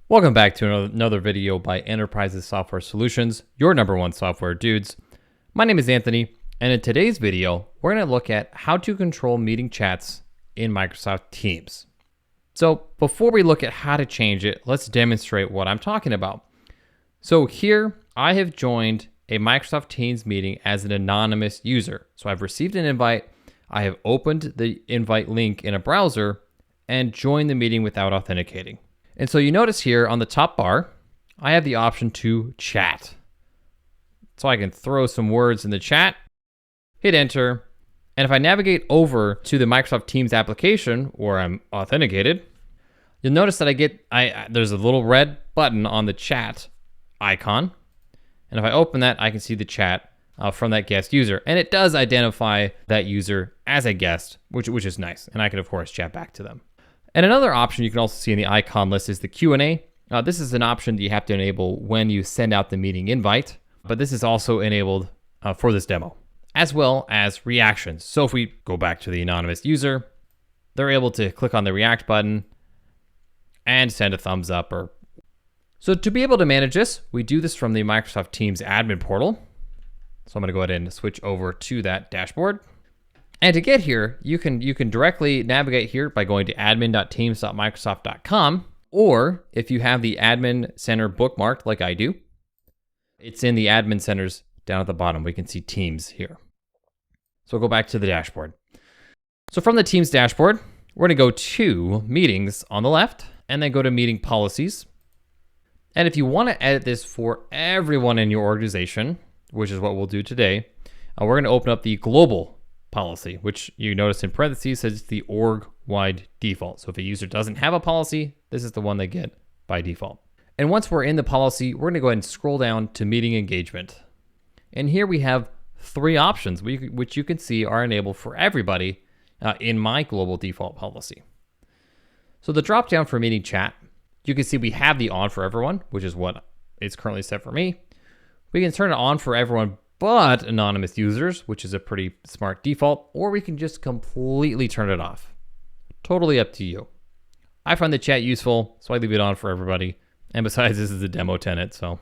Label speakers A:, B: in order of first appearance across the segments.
A: Welcome back to another video by Enterprises Software Solutions, your number one software dudes. My name is Anthony, and in today's video, we're going to look at how to control meeting chats in Microsoft Teams. So before we look at how to change it, let's demonstrate what I'm talking about. So here, I have joined a Microsoft Teams meeting as an anonymous user. So I've received an invite, I have opened the invite link in a browser, and joined the meeting without authenticating. And so you notice here on the top bar, I have the option to chat. So I can throw some words in the chat, hit enter, and if I navigate over to the Microsoft Teams application where I'm authenticated, you'll notice that there's a little red button on the chat icon. And if I open that, I can see the chat from that guest user. And it does identify that user as a guest, which is nice. And I can, of course, chat back to them. And another option you can also see in the icon list is the Q&A. This is an option that you have to enable when you send out the meeting invite, but this is also enabled for this demo, as well as reactions. So if we go back to the anonymous user, they're able to click on the react button and send a thumbs up. So to be able to manage this, we do this from the Microsoft Teams admin portal. So I'm going to go ahead and switch over to that dashboard. And to get here, you can directly navigate here by going to admin.teams.microsoft.com, or if you have the admin center bookmarked like I do, it's in the admin centers down at the bottom. We can see Teams here. So we'll go back to the dashboard. So from the Teams dashboard, we're going to go to Meetings on the left, and then go to Meeting Policies. And if you want to edit this for everyone in your organization, which is what we'll do today, we're going to open up the Global policy, which you notice in parentheses says it's the org-wide default. So if a user doesn't have a policy, this is the one they get by default. And once we're in the policy, we're going to go ahead and scroll down to meeting engagement. And here we have three options, which you can see are enabled for everybody in my global default policy. So the drop down for meeting chat, you can see we have the on for everyone, which is what is currently set for me. We can turn it on for everyone but anonymous users, which is a pretty smart default, or we can just completely turn it off. Totally up to you. I find the chat useful, so I leave it on for everybody. And besides, this is a demo tenant, so.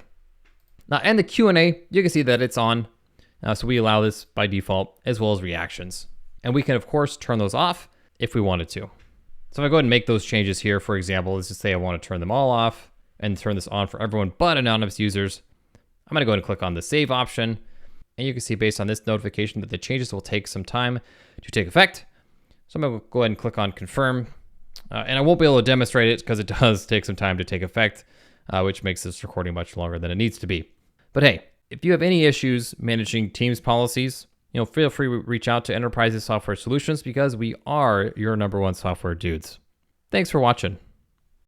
A: Now, and the Q&A, you can see that it's on. So we allow this by default, as well as reactions. And we can, of course, turn those off if we wanted to. So if I go ahead and make those changes here, for example, let's just say I want to turn them all off and turn this on for everyone but anonymous users. I'm going to go ahead and click on the save option. And you can see based on this notification that the changes will take some time to take effect. So I'm going to go ahead and click on confirm. And I won't be able to demonstrate it because it does take some time to take effect, which makes this recording much longer than it needs to be. But hey, if you have any issues managing Teams policies, feel free to reach out to Enterprises Software Solutions because we are your number one software dudes. Thanks for watching.